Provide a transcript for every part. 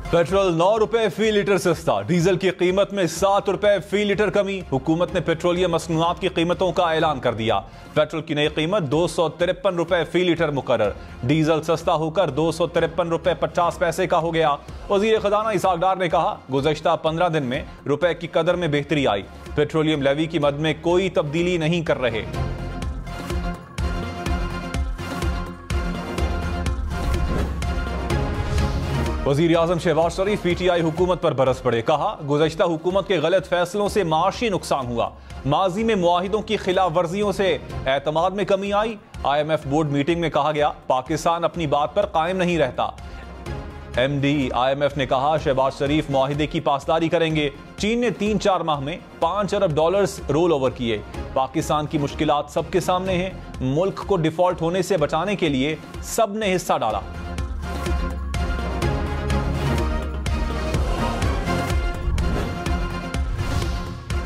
Petrol 9 रुपए फी litre सस्ता, diesel की कीमत में 7 रुपए फी लीटर कमी। हुकूमत ने पेट्रोलियम मसनूआत की कीमतों का ऐलान कर दिया। पेट्रोल की नई कीमत 253 रुपए फी लीटर मुकर्रर। डीजल सस्ता होकर 253 रुपए 50 पैसे का हो गया। वजीर खजाना इसहाक डार ने कहा, गुज़श्ता 15 दिन में रुपए की कदर में बेहतरी आई। पेट्रोलियम लेवी की मद में कोई तब्दीली नहीं कर रहे। वज़ीर आज़म शहबाज शरीफ पीटीआई हुकूमत पर बरस पड़े। कहा, गुज़श्ता हुकूमत के गलत फैसलों से माशी नुकसान हुआ। माजी में मुआहिदों की खिलाफ वर्जियों से एतमाद में कमी आई। IMF बोर्ड मीटिंग में कहा गया, पाकिस्तान अपनी बात पर कायम नहीं रहता। MD IMF ने कहा, शहबाज शरीफ मुआहिदे की पासदारी करेंगे। चीन ने 3-4 माह में $5 अरब रोल ओवर किए। पाकिस्तान की मुश्किलात सबके सामने हैं। मुल्क को डिफॉल्ट होने से बचाने के लिए सब ने हिस्सा डाला।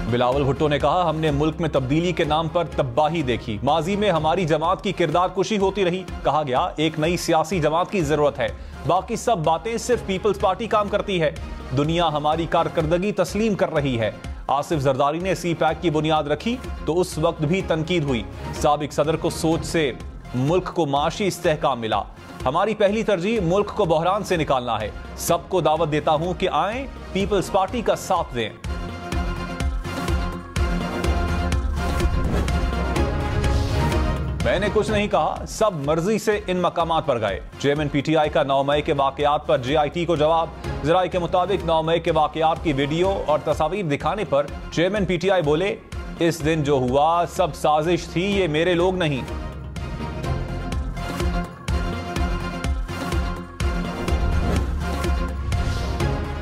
बिलावल भुट्टो ने कहा, हमने मुल्क में तब्दीली के नाम पर तबाही देखी। माजी में हमारी जमात की किरदार कुशी होती रही। कहा गया, एक नई सियासी जमात की जरूरत है। बाकी सब बातें सिर्फ पीपल्स पार्टी काम करती है। दुनिया हमारी कारकर्दगी तस्लीम कर रही है। आसिफ जरदारी ने CPAC की बुनियाद रखी तो उस वक्त भी तनकीद हुई। साबिक सदर को सोच से मुल्क को माशी इस्तेहकाम मिला। हमारी पहली तरजीह मुल्क को बहरान से निकालना है। सबको दावत देता हूं कि आए, पीपल्स पार्टी का साथ दें। मैंने कुछ नहीं कहा, सब मर्जी से इन मकामात पर गए। चेयरमैन PTI का 9 मई के वाकयात पर JIT को जवाब। जराये के मुताबिक 9 मई के वाकयात की वीडियो और तस्वीर दिखाने पर चेयरमैन PTI बोले, इस दिन जो हुआ सब साजिश थी, ये मेरे लोग नहीं।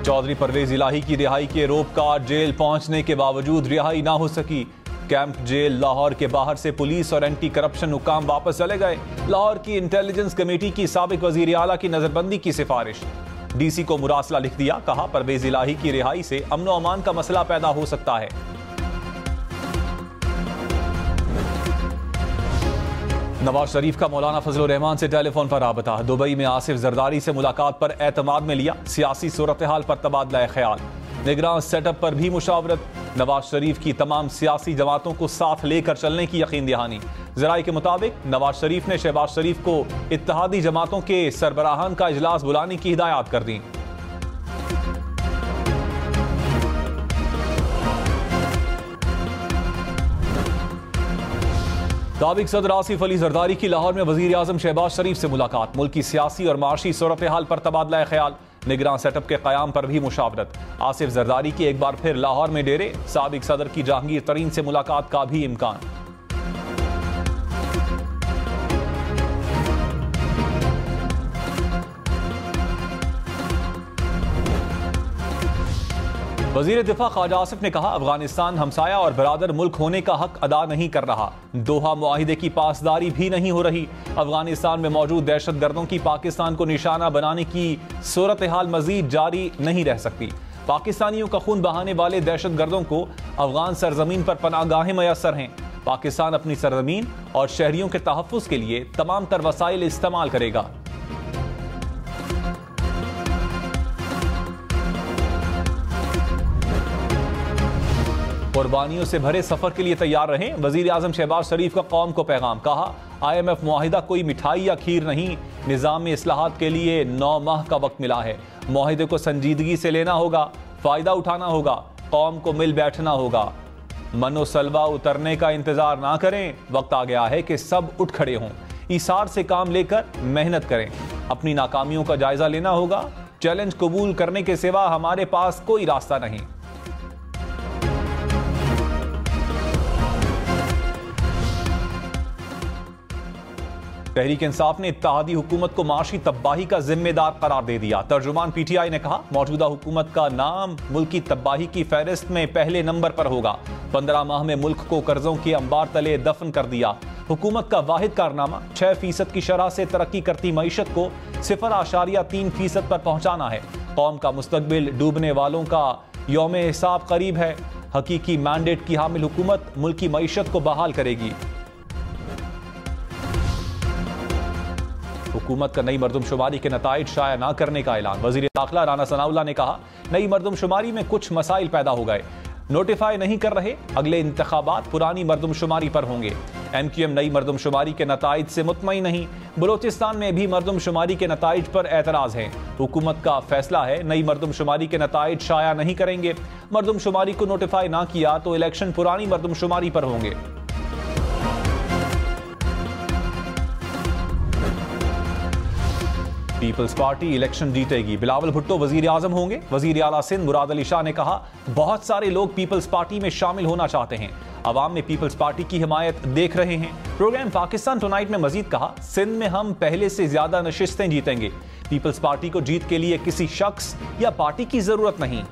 चौधरी परवेज इलाही की रिहाई के रोपकार जेल पहुंचने के बावजूद रिहाई ना हो सकी। कैंप जेल लाहौर के बाहर से पुलिस और एंटी करप्शन हुकाम वापस चले गए। लाहौर की इंटेलिजेंस कमेटी की साबिक वजीर आला की नजरबंदी की सिफारिश। DC को मुरासला लिख दिया। कहा, परवेज इलाही की रिहाई से अमन व अमान का मसला पैदा हो सकता है। नवाज शरीफ का मौलाना फजल रहमान से टेलीफोन पर राबता। दुबई में आसिफ जरदारी से मुलाकात पर एतमाद में लिया। सियासी सूरत हाल पर तबादला ख्याल। निगरान सेटअप पर भी मुशावरत। नवाज शरीफ की तमाम सियासी जमातों को साथ लेकर चलने की यकीन दहानी। जराये के मुताबिक नवाज शरीफ ने शहबाज शरीफ को इत्तेहादी जमातों के सरबराहान का इजलास बुलाने की हिदायत कर दी। साबिक सदर आसिफ अली जरदारी की लाहौर में वजीर आजम शहबाज शरीफ से मुलाकात। मुल्क की सियासी और माशी सूरत हाल पर तबादला ख्याल। निगरान सेटअप के कयाम पर भी मुशावरत। आसिफ जरदारी की एक बार फिर लाहौर में डेरे। साबिक सदर की जहांगीर तरीन से मुलाकात का भी इम्कान। वजीर दिफा ख्वाजा आसिफ ने कहा, अफगानिस्तान हमसाया और बरादर मुल्क होने का हक अदा नहीं कर रहा। दोहा मुआहिदे की पासदारी भी नहीं हो रही। अफगानिस्तान में मौजूद दहशतगर्दों की पाकिस्तान को निशाना बनाने की सूरत हाल मजीद जारी नहीं रह सकती। पाकिस्तानियों का खून बहाने वाले दहशतगर्दों को अफगान सरजमीन पर पनाहगाहें मयसर हैं। पाकिस्तान अपनी सरजमीन और शहरियों के तहफ़्फ़ुज़ के लिए तमाम तर वसाइल इस्तेमाल करेगा। कुर्बानियों से भरे सफर के लिए तैयार रहें। वजीर आजम शहबाज शरीफ का कौम को पैगाम। कहा, IMF मुआहिदा कोई मिठाई या खीर नहीं। निज़ाम में इस्लाहात के लिए 9 माह का वक्त मिला है। मुआहिदे को संजीदगी से लेना होगा, फायदा उठाना होगा, कौम को मिल बैठना होगा। मनो सलवा उतरने का इंतजार ना करें। वक्त आ गया है कि सब उठ खड़े हों। ईसार से काम लेकर मेहनत करें। अपनी नाकामियों का जायजा लेना होगा। चैलेंज कबूल करने के सिवा हमारे पास कोई रास्ता नहीं। तहरीक इंसाफ ने इत्तेहादी हुकूमत को माशी तबाही का जिम्मेदार करार दे दिया। तर्जुमान PTI ने कहा, मौजूदा हुकूमत का नाम मुल्की तबाही की फहरिस्त में पहले नंबर पर होगा। 15 माह में मुल्क को कर्जों के अंबार तले दफन कर दिया। हुकूमत का वाहिद कारनामा 6% की शरह से तरक्की करती मईशत को 0.3% पर पहुंचाना है। कौम का मुस्तकबिल डूबने वालों का यौम हिसाब करीब है। हकीकी मैंडेट की हामिल हुकूमत मुल्की मईशत को बहाल करेगी। हुकूमत का नई मरदमशुमारी के नताइज शाया न करने का ऐलान। वजीर दाखिला राना सनाउल्लाह ने कहा, नई मरदमशुमारी में कुछ मसाइल पैदा हो गए, नोटिफाई नहीं कर रहे, अगले इंतखाबात पुरानी मरदमशुमारी पर होंगे। MQM नई मरदमशुमारी के नताइज से मुतमईन नहीं। बलोचिस्तान में भी मरदमशुमारी के नताइज पर एतराज है। हुकूमत का फैसला है, नई मरदमशुमारी के नताइज शाया नहीं करेंगे। मरदमशुमारी को नोटिफाई ना किया तो इलेक्शन पुरानी मरदमशुमारी पर होंगे। पीपल्स पार्टी इलेक्शन जीतेगी, बिलावल भुट्टो वजीर आजम होंगे। वजीर आला सिंध मुराद अली शाह ने कहा, बहुत सारे लोग पीपल्स पार्टी में शामिल होना चाहते हैं, अवाम में पीपल्स पार्टी की हिमायत देख रहे हैं। प्रोग्राम पाकिस्तान टुनाइट में मजीद कहा, सिंध में हम पहले से ज्यादा नशिस्तें जीतेंगे। पीपल्स पार्टी को जीत के लिए किसी शख्स या पार्टी की जरूरत नहीं।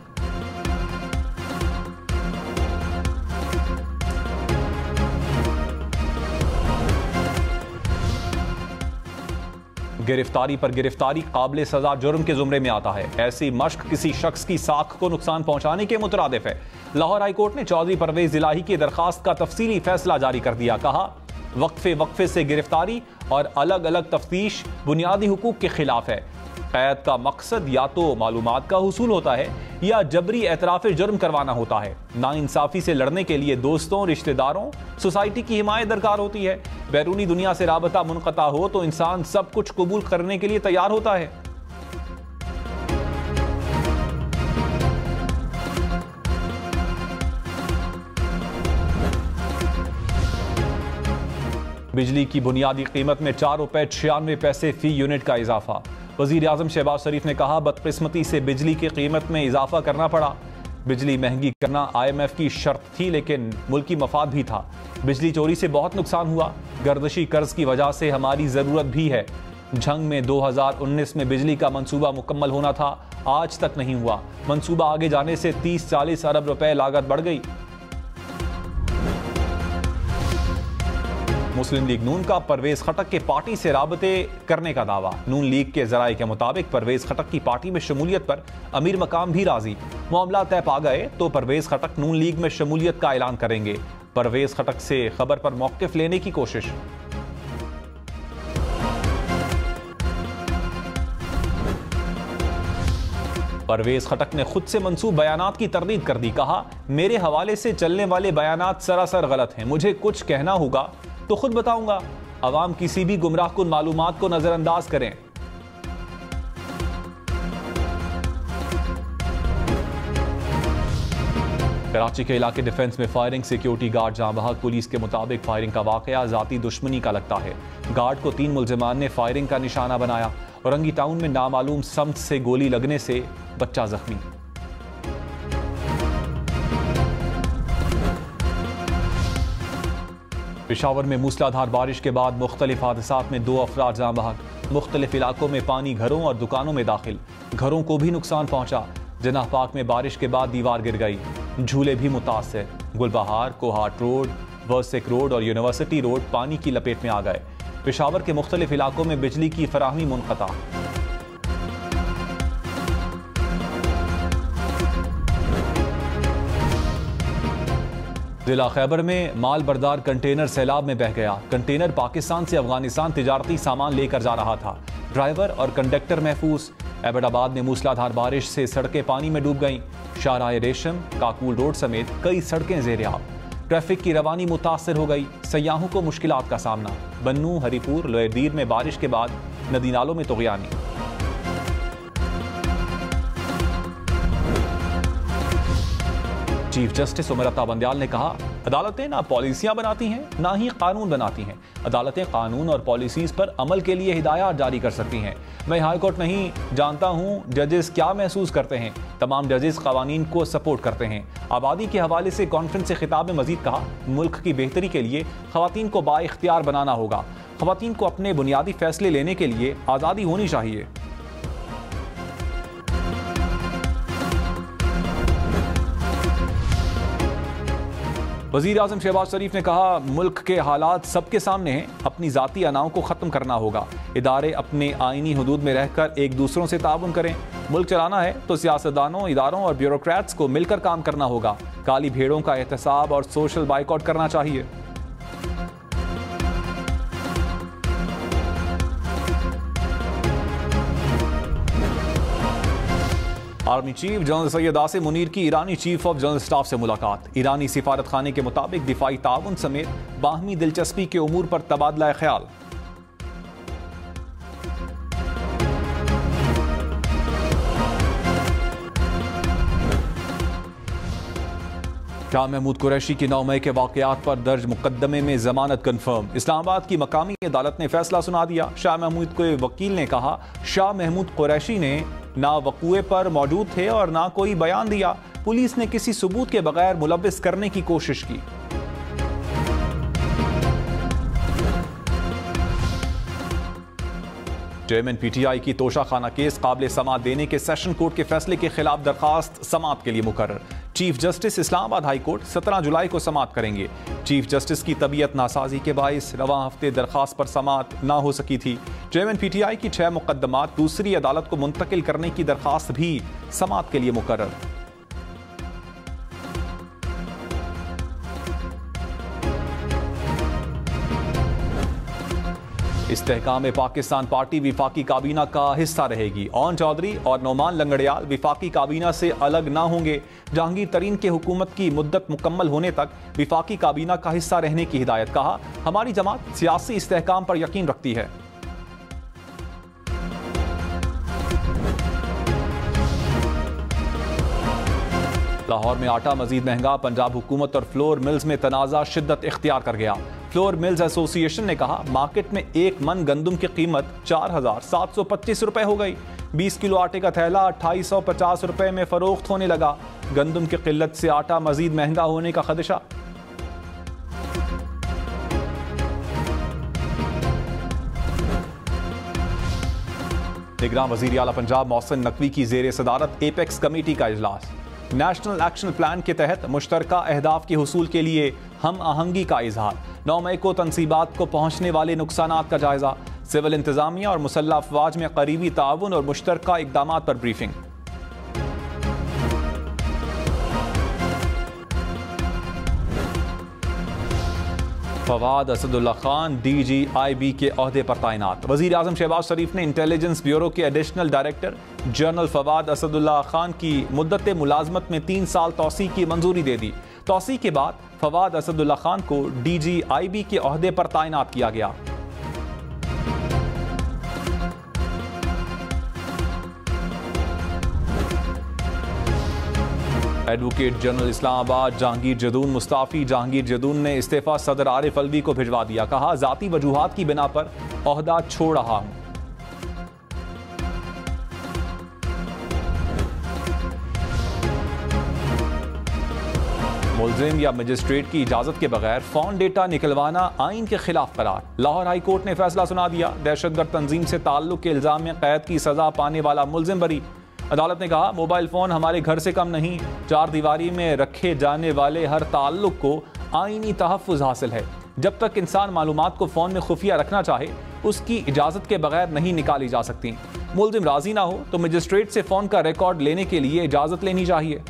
गिरफ्तारी पर गिरफ्तारी काबिल सजा जुर्म के जुमरे में आता है। ऐसी मश्क किसी शख्स की साख को नुकसान पहुंचाने के मुतरादिफ है। लाहौर हाईकोर्ट ने चौधरी परवेज इलाही की दरखास्त का तफसीली फैसला जारी कर दिया। कहा, वक्फे से गिरफ्तारी और अलग अलग तफ्तीश बुनियादी हुकूक के खिलाफ है। कैद का मकसद या तो मालूमात का हुसूल होता है या जबरी एतराफ़ जुर्म करवाना होता है। नाइंसाफ़ी से लड़ने के लिए दोस्तों, रिश्तेदारों, सोसाइटी की हिमायत दरकार होती है। बैरूनी दुनिया से राबता मुनक़ता हो तो इंसान सब कुछ कबूल करने के लिए तैयार होता है। बिजली की बुनियादी कीमत में 4 रुपए 96 पैसे फी यूनिट का इजाफा। वजीर आजम शहबाज शरीफ ने कहा, बदकिस्मती से बिजली की कीमत में इजाफा करना पड़ा। बिजली महंगी करना IMF की शर्त थी, लेकिन मुल्की मफाद भी था। बिजली चोरी से बहुत नुकसान हुआ। गर्दशी कर्ज की वजह से हमारी ज़रूरत भी है। झंग में 2019 में बिजली का मंसूबा मुकम्मल होना था, आज तक नहीं हुआ। मंसूबा आगे जाने से 30-40 अरब रुपए लागत बढ़ गई। मुस्लिम लीग नून का परवेज खटक के पार्टी से राबते करने का दावा। नून लीग के जराये के मुताबिक परवेज खटक की पार्टी में शमूलियत पर अमीर मकाम भी राजी। मामला तय पा गए तो परवेज खटक नून लीग में शमूलियत का ऐलान करेंगे। परवेज खटक से खबर पर मौक़िफ़ लेने की कोशिश। परवेज खटक ने खुद से मंसूब बयानात की तरदीद कर दी। कहा, मेरे हवाले से चलने वाले बयानात सरासर गलत हैं। मुझे कुछ कहना होगा तो खुद बताऊंगा। अवाम किसी भी गुमराह कुन मालूमात को नजरअंदाज करें। कराची के इलाके डिफेंस में फायरिंग, सिक्योरिटी गार्ड जाँ बहक। पुलिस के मुताबिक फायरिंग का वाकया जाती दुश्मनी का लगता है। गार्ड को 3 मुलजिमान ने फायरिंग का निशाना बनाया। औरंगी टाउन में नामालूम समत से गोली लगने से बच्चा जख्मी। पेशावर में मूसलाधार बारिश के बाद मुख्तलिफ हादसात में 2 अफराद जाँ बहक। मुख्तलिफ इलाकों में पानी घरों और दुकानों में दाखिल, घरों को भी नुकसान पहुंचा। जनाह पाक में बारिश के बाद दीवार गिर गई, झूले भी मुतासर। गुलबहार, कोहाट रोड, वर्सिक रोड और यूनिवर्सिटी रोड पानी की लपेट में आ गए। पेशावर के मुख्तलिफ इलाकों में बिजली की फराहमी मुनक़ता। जिला खैबर में माल बरदार कंटेनर सैलाब में बह गया। कंटेनर पाकिस्तान से अफगानिस्तान तिजारती सामान लेकर जा रहा था। ड्राइवर और कंडक्टर महफूज। एबटाबाद में मूसलाधार बारिश से सड़कें पानी में डूब गईं। शाहराह रेशम, काकूल रोड समेत कई सड़कें ज़ेर-ए-आब। ट्रैफिक की रवानी मुतासर हो गई। सयाहों को मुश्किलात का सामना। बन्नू, हरीपुर, लोयरदीर में बारिश के बाद नदी नालों में तुग़यानी। चीफ जस्टिस उमर अता बंदयाल ने कहा, अदालतें ना पॉलिसियां बनाती हैं ना ही कानून बनाती हैं। अदालतें कानून और पॉलिसीज पर अमल के लिए हिदायत जारी कर सकती हैं। मैं हाई कोर्ट नहीं जानता हूं जजेस क्या महसूस करते हैं। तमाम जजेस कवानीन को सपोर्ट करते हैं। आबादी के हवाले से कॉन्फ्रेंस से खिताब में मजीद कहा, मुल्क की बेहतरी के लिए खवातीन को बाइख्तियार बनाना होगा। खवातीन को अपने बुनियादी फैसले लेने के लिए आज़ादी होनी चाहिए। वज़ीर आज़म शहबाज शरीफ ने कहा, मुल्क के हालात सबके सामने हैं, अपनी ज़ाती अनाओं को ख़त्म करना होगा। इदारे अपने आइनी हदूद में रहकर एक दूसरों से ताउन करें। मुल्क चलाना है तो सियासतदानों, इदारों और ब्यूरोक्रेट्स को मिलकर काम करना होगा। काली भेड़ों का एहतसाब और सोशल बाइकआउट करना चाहिए। Army chief general Syed Asim Munir की ईरानी चीफ ऑफ जनरल स्टाफ से मुलाकात। ईरानी सिफारत खाने के मुताबिक दिफाई ताउन समेत बाहमी दिलचस्पी के उमूर पर तबादला ख्याल। शाह महमूद कुरैशी की 9 मई के वाकयात पर दर्ज मुकदमे में जमानत कन्फर्म। इस्लामाबाद की मकामी अदालत ने फैसला सुना दिया। शाह महमूद के वकील ने कहा, शाह महमूद कुरैशी ने ना वक़ूए पर मौजूद थे और ना कोई बयान दिया। पुलिस ने किसी सबूत के बगैर मुलव्विस करने की कोशिश की। चेयरमैन पीटीआई की तोशाखाना केस काबिल समाअत देने के सेशन कोर्ट के फैसले के खिलाफ दरखास्त समाअत के लिए मुकर्रर। Chief justice Islamabad high court 17 जुलाई को समाअत करेंगे। चीफ जस्टिस की तबीयत नासाजी के बाइस रवां हफ्ते दरखास्त पर समाअत ना हो सकी थी। चेयरमैन पीटीआई की 6 मुकदमात दूसरी अदालत को मुंतकिल करने की दरखास्त भी समाअत के लिए मुकर्रर। इस्तेहकाम पाकिस्तान पार्टी विफाकी काबीना का हिस्सा रहेगी। ओन चौधरी और नोमान लंगड़ियाल विफाकी काबीना से अलग ना होंगे। जहांगीर तरीन के हुकूमत की मुद्दत मुकम्मल होने तक विफाकी काबीना का हिस्सा रहने की हिदायत। कहा, हमारी जमात सियासी इस्तेहकाम पर यकीन रखती है। लाहौर में आटा मजीद महंगा। पंजाब हुकूमत और फ्लोर मिल्स में तनाज़ा शिद्दत इख्तियार कर गया। फ्लोर मिल्स एसोसिएशन ने कहा, मार्केट में 1 मन गंदम की कीमत 4,725 रुपए हो गई। 20 किलो आटे का थैला 2,850 रुपए में फरोख्त होने लगा। गंदम की किल्लत से आटा मजीद महंगा होने का खदशा। निगरान वज़ीर आला पंजाब मोहसिन नकवी की ज़ेर सदारत एपेक्स कमेटी का इजलास। नेशनल एक्शन प्लान के तहत मुश्तरका अहदाफ के हुसूल के लिए हम आहंगी का इजहार। 9 मई को तनसीबात को पहुंचने वाले नुकसानात का जायजा। सिविल इंतजामिया और मुसल्लह अफवाज में करीबी ताउन और मुश्तरका इकदामात पर ब्रीफिंग। फवाद असदुल्ला खान DGIB के ओहदे पर तैनात। वज़ीर आज़म शहबाज शरीफ ने इंटेलिजेंस ब्यूरो के additional director general Fawad Asadullah Khan की मुद्दत मुलाजमत में 3 साल तौसी की मंजूरी दे दी। तौसी के बाद फवाद असदुल्ला खान को DGIB के ओहदे पर तैनात किया गया। एडवोकेट जनरल इस्लामाबाद जहांगीर जदून मुस्ताफी। जहांगीर जदून ने इस्तीफा सदर आरिफ अलवी को भिजवा दिया। कहा, जाती वजूहात की बिना पर ओहदा छोड़ रहा हूं। मुल्जिम या मजिस्ट्रेट की इजाजत के बगैर फोन डेटा निकलवाना आइन के खिलाफ करार। लाहौर हाई कोर्ट ने फैसला सुना दिया। दहशतगर्द तंजीम से ताल्लुक के इल्जाम में कैद की सजा पाने वाला मुल्जिम बरी। अदालत ने कहा, मोबाइल फोन हमारे घर से कम नहीं। 4 दीवारी में रखे जाने वाले हर ताल्लुक को आईनी तहफ़्फ़ुज़ हासिल है। जब तक इंसान मालूमात को फोन में खुफिया रखना चाहे, उसकी इजाजत के बगैर नहीं निकाली जा सकती। मुल्जिम राजी ना हो तो मजिस्ट्रेट से फोन का रिकॉर्ड लेने के लिए इजाजत लेनी चाहिए।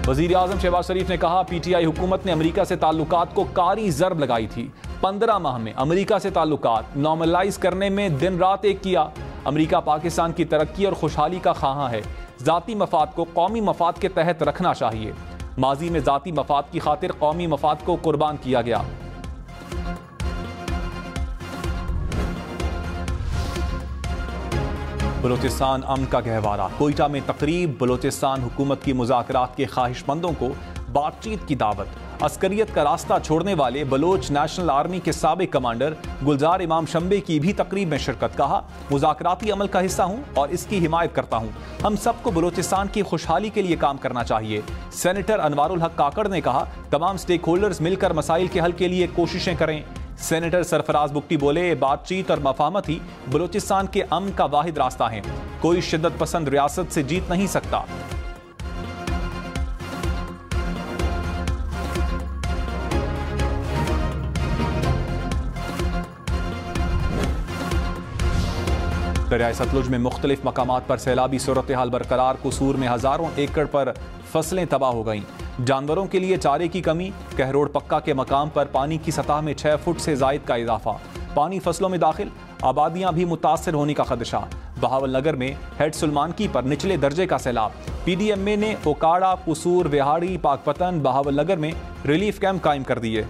वज़ीर आज़म शहबाज शरीफ ने कहा, PTI हुकूमत ने अमेरिका से ताल्लुकात को कारी ज़रब लगाई थी। 15 माह में अमेरिका से ताल्लुकात नॉर्मलाइज करने में दिन रात एक किया। अमेरिका पाकिस्तान की तरक्की और खुशहाली का ख़्वाह है। ज़ाती मफाद को कौमी मफाद के तहत रखना चाहिए। माजी में ज़ाती मफाद की खातिर कौमी मफाद को कुर्बान किया गया। बलूचिस्तान अमन का गहवारा। कोयटा में तकरीब। बलूचिस्तान हुकूमत की मुज़ाकरात के ख्वाहिशमंदों को बातचीत की दावत। अस्करियत का रास्ता छोड़ने वाले बलोच नेशनल आर्मी के साबिक कमांडर गुलजार इमाम शंबे की भी तकरीब में शिरकत। कहा, मुज़ाकराती अमल का हिस्सा हूँ और इसकी हिमायत करता हूँ। हम सबको बलूचिस्तान की खुशहाली के लिए काम करना चाहिए। सेनेटर अनवारुल हक काकड़ ने कहा, तमाम स्टेक होल्डर्स मिलकर मसाइल के हल के लिए कोशिशें करें। सेनेटर सरफराज बुक्टी बोले, बातचीत और मफाहमत ही बलूचिस्तान के अमन का वाहिद रास्ता है। कोई शिद्दत पसंद रियासत से जीत नहीं सकता। दरियाए सतलुज में मुख्तलिफ मकामात पर सैलाबी सूरत हाल बरकरार। कसूर में हज़ारों एकड़ पर फसलें तबाह हो गईं। जानवरों के लिए चारे की कमी। कहरोड़ पक्का के मकाम पर पानी की सतह में 6 फुट से जायद का इजाफा। पानी फसलों में दाखिल, आबादियां भी मुतासर होने का खदशा। बहावलनगर में हेड सुलमानकी पर निचले दर्जे का सैलाब। PDMA ने ओकाड़ा, कुसूर, विहाड़ी, पाकपतन, बहावलनगर में रिलीफ कैंप कायम कर दिए।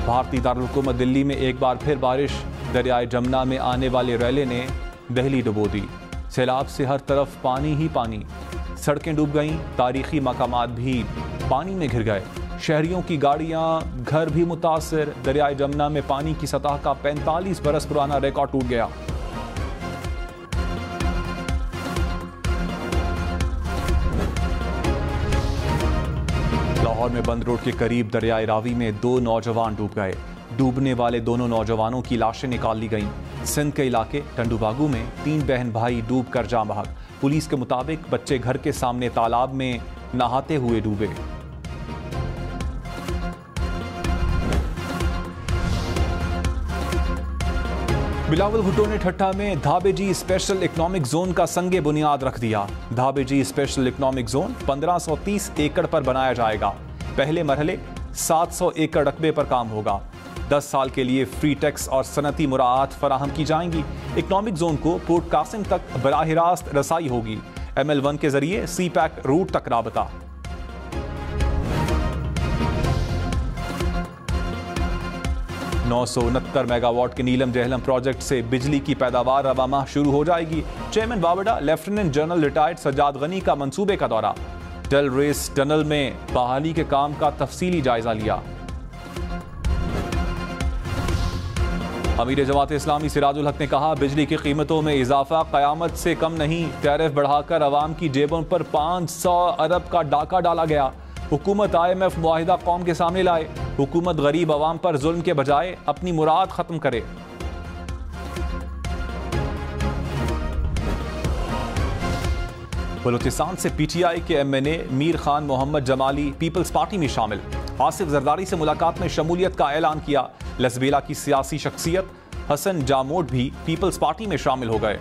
भारतीय दारुल हुकूमत दिल्ली में एक बार फिर बारिश। दरियाए जमुना में आने वाले रैले ने दहली डुबो दी। सैलाब से हर तरफ पानी ही पानी, सड़कें डूब गईं, तारीखी मकामात भी पानी में घिर गए। शहरियों की गाड़ियां, घर भी मुतासर। दरियाए जमुना में पानी की सतह का 45 बरस पुराना रिकॉर्ड टूट गया। लाहौर में बंद रोड के करीब दरियाए रावी में 2 नौजवान डूब गए। डूबने वाले दोनों नौजवानों की लाशें निकाल ली गईं। सिंध के इलाके टंडूबागू में 3 बहन भाई डूबकर जाँ बहक। पुलिस के मुताबिक बच्चे घर के सामने तालाब में नहाते हुए डूबे। बिलावल भुट्टो ने ठट्टा में धाबेजी स्पेशल इकोनॉमिक जोन का संगे बुनियाद रख दिया। धाबेजी स्पेशल इकोनॉमिक जोन 1530 एकड़ पर बनाया जाएगा। पहले मरहले 700 एकड़ रकबे पर काम होगा। 10 साल के लिए फ्री टैक्स और सनती मुराआत फराहम की जाएंगी। इकोनॉमिक जोन को पोर्ट कासिम तक बराह रास्त रसाई होगी। ML1 के जरिए CPEC रूट तक राबता। $969 मेगावाट के नीलम जहलम प्रोजेक्ट से बिजली की पैदावार रवा माह शुरू हो जाएगी। चेयरमैन बावड़ा lieutenant general retired Sajjad Ghani का मंसूबे का दौरा। डल रेस टनल में बहाली के काम का तफसीली जायजा लिया। अमीर जमात इस्लामी सिराजुल हक ने कहा, बिजली की कीमतों में इजाफा कयामत से कम नहीं। टैरिफ बढ़ाकर अवाम की जेबों पर 500 अरब का डाका डाला गया। हुकूमत IMF मुआहिदा कौम के सामने लाए। हुकूमत गरीब अवाम पर जुल्म के बजाय अपनी मुराद खत्म करे। बलूचिस्तान से PTI के MNA Mir Khan Mohammad Jamali Peoples Party में शामिल। आसिफ जरदारी से मुलाकात में शमूलियत का ऐलान किया। लसबेला की सियासी शख्सियत हसन जामोट भी पीपल्स पार्टी में शामिल हो गए।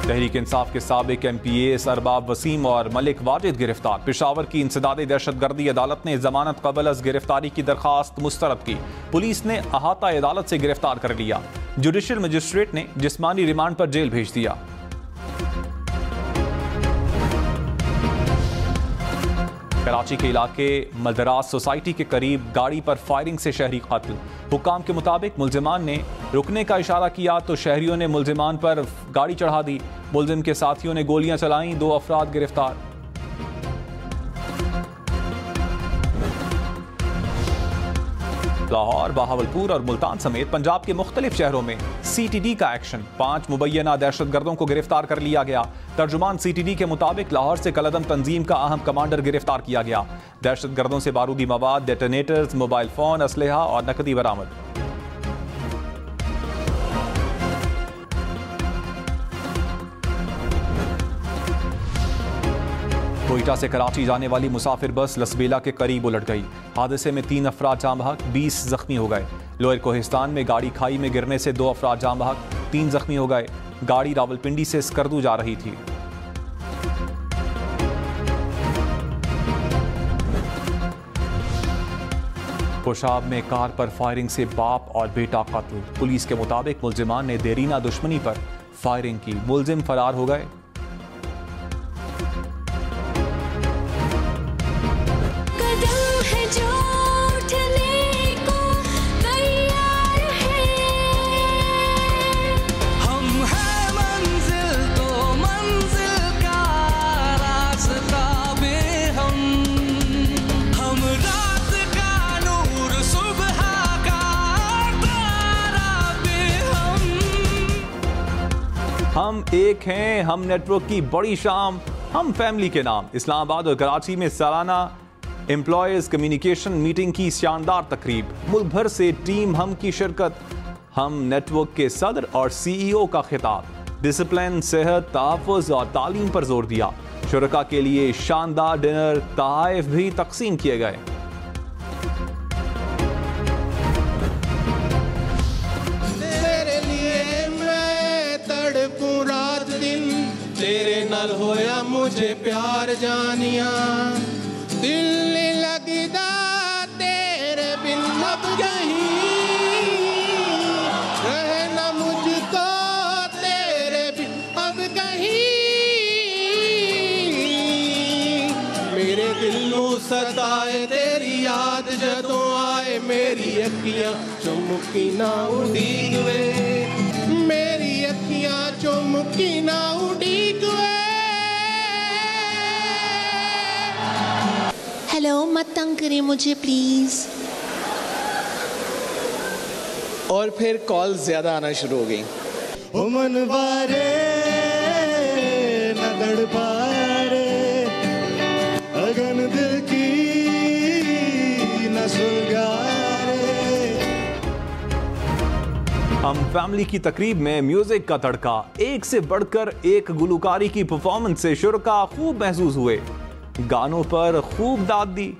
तहरीक इंसाफ के साबिक MPAs अरबाब वसीम और मलिक वाजिद गिरफ्तार। पेशावर की इंसदादी दहशतगर्दी अदालत ने जमानत कबल अज गिरफ्तारी की दरखास्त मुस्तरद की। पुलिस ने अहाता अदालत से गिरफ्तार कर लिया। जुडिशियल मजिस्ट्रेट ने जिस्मानी रिमांड पर जेल भेज दिया। कराची के इलाके मदरास सोसाइटी के करीब गाड़ी पर फायरिंग से शहरी कातिल। हुक्काम के मुताबिक मुल्जिमान ने रुकने का इशारा किया तो शहरियों ने मुल्जिमान पर गाड़ी चढ़ा दी। मुल्जिम के साथियों ने गोलियां चलाईं। 2 अफराद गिरफ्तार। लाहौर, बहावलपुर और मुल्तान समेत पंजाब के मुख्तलिफ शहरों में CTD का एक्शन। 5 मुबैना दहशतगर्दों को गिरफ्तार कर लिया गया। तर्जुमान CTD के मुताबिक लाहौर से कलदम तंजीम का अहम कमांडर गिरफ्तार किया गया। दहशतगर्दों से बारूदी मवाद, डेटोनेटर्स, मोबाइल फोन, असलहा और नकदी बरामद। कोयटा से कराची जाने वाली मुसाफिर बस लसबेला के करीब उलट गई। हादसे में 3 अफराद जाँ बहक, 20 जख्मी हो गए। लोअर कोहिस्तान में गाड़ी खाई में गिरने से 2 अफराद जाँ बहक, 3 जख्मी हो गए। गाड़ी रावलपिंडी से स्कर्दू जा रही थी। कोशाब में कार पर फायरिंग से बाप और बेटा कत्ल। पुलिस के मुताबिक मुल्जिमान ने देरीना दुश्मनी पर फायरिंग की। मुल्जिम फरार हो गए। हम एक हैं, हम नेटवर्क की बड़ी शाम, हम फैमिली के नाम। इस्लामाबाद और कराची में सालाना एम्प्लॉयज कम्युनिकेशन मीटिंग की शानदार तकरीब। मुल्क भर से टीम हम की शिरकत। हम नेटवर्क के सदर और CEO का खिताब। डिसिप्लिन, सेहत, तहफ़्फ़ुज़ और तालीम पर जोर दिया। शुरका के लिए शानदार डिनर, तहाइफ भी तकसीम किए गए। तेरे लिए मैं तड़पूं रात दिन। नल होया मुझे प्यार जानिया, दिल नहीं लगदा तेरे बिन अब कहीं, रहना मुझको तेरे बिन अब कहीं, मेरे दिल नू सताए तेरी याद जदों आए, मेरी अखियां चुमकी ना उड़ीक वे, मेरी अखियां चुमकी ना उड़ीक वे। हेलो, मत तंग करें मुझे प्लीज। और फिर कॉल ज्यादा आना शुरू हो गई। ओ मन बारे न गड़ पारे, अगन दिल की न सुलगारे। हम फैमिली की तकरीब में म्यूजिक का तड़का, एक से बढ़कर एक गुलकारी की परफॉर्मेंस से शुरका खूब महसूस हुए, गानों पर खूब दाद दी।